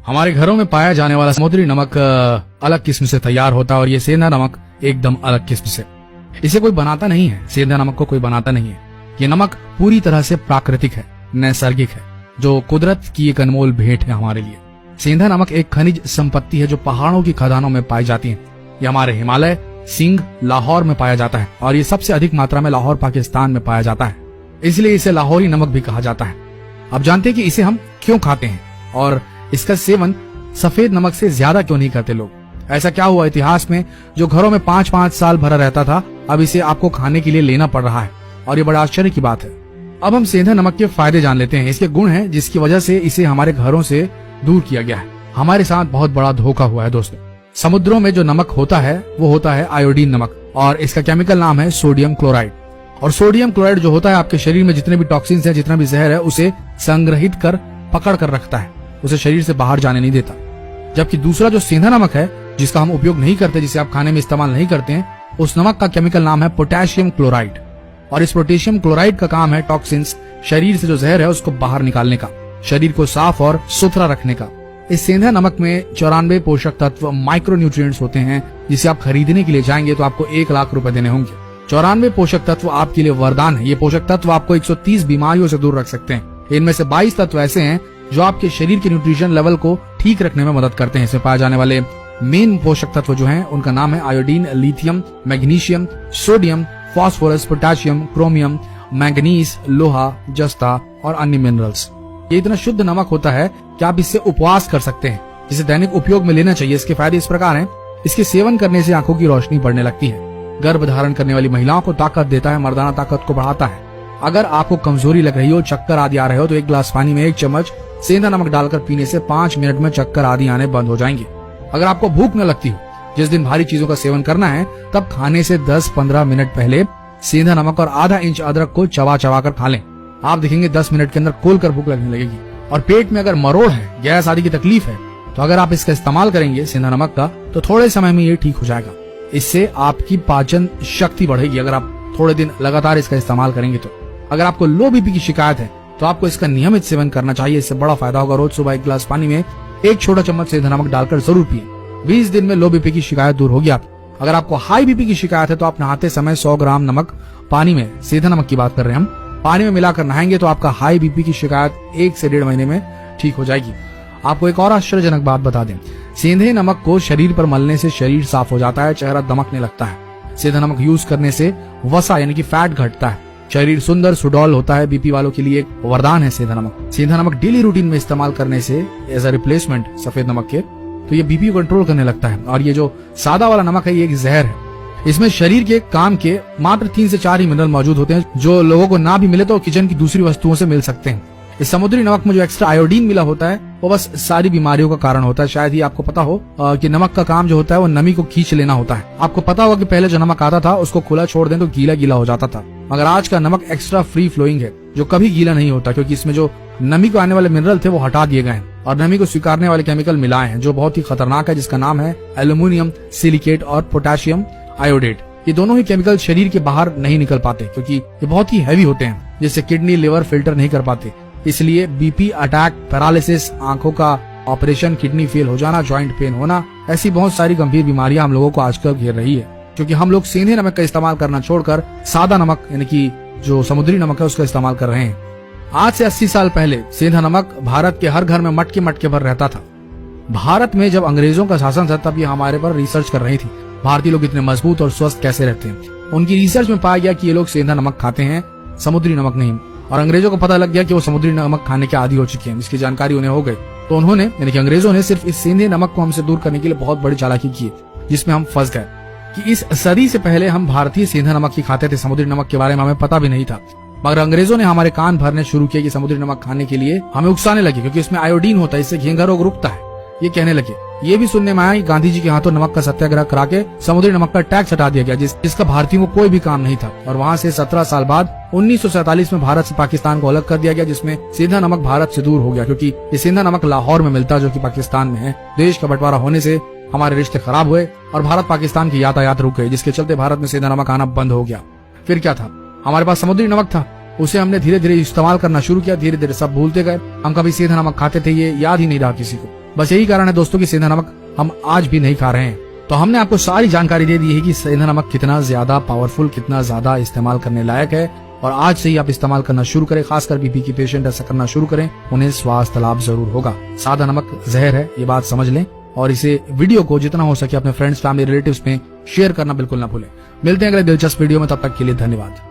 हमारे घरों में पाया जाने वाला समुद्री नमक अलग किस्म से तैयार होता है और ये सेंधा नमक एकदम अलग किस्म से। इसे कोई बनाता नहीं है, सेंधा नमक को कोई बनाता नहीं है। ये नमक पूरी तरह से प्राकृतिक है, नैसर्गिक है, जो कुदरत की एक अनमोल भेंट है हमारे लिए। सेंधा नमक एक खनिज संपत्ति है जो पहाड़ों की खदानों में पाई जाती है। ये हमारे हिमालय, सिंध, लाहौर में पाया जाता है और ये सबसे अधिक मात्रा में लाहौर पाकिस्तान में पाया जाता है, इसलिए इसे लाहौरी नमक भी कहा जाता है। अब जानते हैं कि इसे हम क्यों खाते हैं और इसका सेवन सफेद नमक से ज्यादा क्यों नहीं करते लोग। ऐसा क्या हुआ इतिहास में जो घरों में 5-5 साल भरा रहता था, अब इसे आपको खाने के लिए लेना पड़ रहा है और ये बड़ा आश्चर्य की बात है। अब हम सेंधा नमक के फायदे जान लेते हैं। इसके गुण हैं जिसकी वजह से इसे हमारे घरों से दूर किया गया है। हमारे साथ बहुत बड़ा धोखा हुआ है दोस्तों। समुद्रों में जो नमक होता है वो होता है आयोडीन नमक और इसका केमिकल नाम है सोडियम क्लोराइड। और सोडियम क्लोराइड जो होता है आपके शरीर में जितने भी टॉक्सिन्स हैं, जितना भी जहर है, उसे संग्रहित कर पकड़ कर रखता है, उसे शरीर से बाहर जाने नहीं देता। जबकि दूसरा जो सेंधा नमक है जिसका हम उपयोग नहीं करते, जिसे आप खाने में इस्तेमाल नहीं करते हैं, उस नमक का केमिकल नाम है पोटेशियम क्लोराइड। और इस पोटेशियम क्लोराइड का काम है टॉक्सिन्स, शरीर से जो जहर है उसको बाहर निकालने का, शरीर को साफ और सुथरा रखने का। इस सेंधा नमक में 94 पोषक तत्व, माइक्रो न्यूट्रिएंट्स होते हैं, जिसे आप खरीदने के लिए जाएंगे तो आपको 1 लाख रुपए देने होंगे। 94 पोषक तत्व आपके लिए वरदान है। ये पोषक तत्व आपको 130 बीमारियों से दूर रख सकते हैं। इनमें से 22 तत्व ऐसे हैं जो आपके शरीर के न्यूट्रिशन लेवल को ठीक रखने में मदद करते हैं। इसमें पाए जाने वाले मेन पोषक तत्व जो हैं उनका नाम है iodine, lithium, magnesium, sodium, phosphorus, potassium, chromium, manganese, लोहा, जस्ता और अन्य मिनरल्स। ये इतना शुद्ध नमक होता है कि आप इससे उपवास कर सकते हैं, जिसे दैनिक उपयोग में लेना चाहिए। इसके फायदे इस प्रकार हैं। इसके सेवन करने से आंखों की रोशनी बढ़ने लगती है, गर्भ धारण करने वाली महिलाओं को ताकत देता है, मर्दाना ताकत को बढ़ाता है। अगर आपको कमजोरी लग रही हो, चक्कर आदि आ रहे हो, तो 1 गिलास पानी में 1 चम्मच सेंधा नमक डालकर पीने से 5 मिनट में चक्कर आदि आने बंद हो जाएंगे। अगर आपको भूख न लगती हो, जिस दिन भारी चीजों का सेवन करना है, तब खाने से 10-15 मिनट पहले सेंधा नमक और आधा इंच अदरक को चबा चबा कर खा लें। आप देखेंगे 10 मिनट के अंदर खोलकर भूख लगने लगेगी। और पेट में अगर मरोड़ है, गैस आदि की तकलीफ है, तो अगर आप इसका इस्तेमाल करेंगे सेंधा नमक का, तो थोड़े समय में ये ठीक हो जाएगा। इससे आपकी पाचन शक्ति बढ़ेगी अगर आप थोड़े दिन लगातार इसका इस्तेमाल करेंगे तो। अगर आपको लो बीपी की शिकायत है तो आपको इसका नियमित सेवन करना चाहिए। इससे बड़ा फायदा होगा। रोज सुबह 1 गिलास पानी में 1 छोटा चम्मच सेंधा नमक डालकर जरूर पिए। 20 दिन में लो बीपी की शिकायत दूर होगी आप। अगर आपको हाई बीपी की शिकायत है तो आप नहाते समय 100 ग्राम नमक पानी में, सेंधा नमक की बात कर रहे हैं हम, पानी में मिलाकर नहाएंगे तो आपका हाई बीपी की शिकायत 1 से 1.5 महीने में ठीक हो जाएगी। आपको एक और आश्चर्यजनक बात बता दें, सेंधे नमक को शरीर पर मलने से शरीर साफ हो जाता है, चेहरा दमकने लगता है। सेंधा नमक यूज करने से वसा यानी कि फैट घटता है, शरीर सुंदर सुडौल होता है। बीपी वालों के लिए एक वरदान है सेंधा नमक। सेंधा नमक डेली रूटीन में इस्तेमाल करने से एज अ रिप्लेसमेंट सफेद नमक के, तो ये बीपी को कंट्रोल करने लगता है। और ये जो सादा वाला नमक है ये एक जहर है। इसमें शरीर के काम के मात्र 3 से 4 ही मिनरल मौजूद होते हैं, जो लोगों को ना भी मिले तो किचन की दूसरी वस्तुओं से मिल सकते हैं। इस समुद्री नमक में जो एक्स्ट्रा आयोडीन मिला होता है वो बस सारी बीमारियों का कारण होता है। शायद ही आपको पता हो कि नमक का काम जो होता है वो नमी को खींच लेना होता है। आपको पता होगा कि पहले जो नमक आता था उसको खुला छोड़ दें तो गीला गीला हो जाता था, मगर आज का नमक एक्स्ट्रा फ्री फ्लोइंग है जो कभी गीला नहीं होता, क्योंकि इसमें जो नमी को आने वाले मिनरल थे वो हटा दिए गए हैं और नमी को स्वीकारने वाले केमिकल मिलाए हैं जो बहुत ही खतरनाक है, जिसका नाम है एल्यूमिनियम सिलिकेट और पोटेशियम आयोडेट। ये दोनों ही केमिकल शरीर के बाहर नहीं निकल पाते क्योंकि ये बहुत ही हैवी होते हैं, जिससे किडनी लिवर फिल्टर नहीं कर पाते। इसलिए बीपी, अटैक, पैरालिसिस, आंखों का ऑपरेशन, किडनी फेल हो जाना, जॉइंट पेन होना, ऐसी बहुत सारी गंभीर बीमारियां हम लोगों को आजकल घेर रही है, क्योंकि हम लोग सेंधे नमक का इस्तेमाल करना छोड़कर सादा नमक यानी कि जो समुद्री नमक है उसका इस्तेमाल कर रहे हैं। आज से 80 साल पहले सेंधा नमक भारत के हर घर में मटके मटके भर रहता था। भारत में जब अंग्रेजों का शासन था तब ये हमारे पर रिसर्च कर रही थी, भारतीय लोग इतने मजबूत और स्वस्थ कैसे रहते हैं। उनकी रिसर्च में पाया गया कि ये लोग सेंधा नमक खाते हैं, समुद्री नमक नहीं। और अंग्रेजों को पता लग गया कि वो समुद्री नमक खाने के आदी हो चुके हैं, इसकी जानकारी उन्हें हो गई। तो उन्होंने यानी कि अंग्रेजों ने सिर्फ इस सेंधे नमक को हमसे दूर करने के लिए बहुत बड़ी चालाकी की, जिसमें हम फंस गए कि इस सदी से पहले हम भारतीय सेंधा नमक ही खाते थे, समुद्री नमक के बारे में हमें पता भी नहीं था। मगर अंग्रेजों ने हमारे कान भरने शुरू किए कि समुद्री नमक खाने के लिए हमें उकसाने लगे, क्योंकि इसमें आयोडीन होता है, इससे घेंघा रोग रुकता है। ये कहने लगे। ये भी सुनने में आया कि गांधी जी के हाथों नमक का सत्याग्रह करा के समुद्री नमक का टैक्स हटा दिया गया, जिसका भारतीयों को कोई भी काम नहीं था। और वहां से 17 साल बाद 1947 में भारत से पाकिस्तान को अलग कर दिया गया, जिसमें सेंधा नमक भारत से दूर हो गया, क्योंकि ये सेंधा नमक लाहौर में मिलता है जो कि पाकिस्तान में है। देश का बंटवारा होने से हमारे रिश्ते खराब हुए और भारत पाकिस्तान की यातायात रुक गई, जिसके चलते भारत में सेंधा नमक आना बंद हो गया। फिर क्या था, हमारे पास समुद्री नमक था, उसे हमने धीरे धीरे इस्तेमाल करना शुरू किया। धीरे धीरे सब भूलते गए, हम कभी सेंधा नमक खाते थे ये याद ही नहीं रहा किसी को। बस यही कारण है दोस्तों कि सेंधा नमक हम आज भी नहीं खा रहे हैं। तो हमने आपको सारी जानकारी दे दी है कि सेंधा नमक कितना ज्यादा पावरफुल, कितना ज्यादा इस्तेमाल करने लायक है, और आज से ही आप इस्तेमाल करना शुरू करें। खासकर बीपी की पेशेंट ऐसा करना शुरू करें, उन्हें स्वास्थ्य लाभ जरूर होगा। सादा नमक जहर है, ये बात समझ लें, और इसे वीडियो को जितना हो सके अपने फ्रेंड्स, फैमिली, रिलेटिव्स में शेयर करना बिल्कुल ना भूलें। मिलते हैं अगले दिलचस्प वीडियो में, तब तक के लिए धन्यवाद।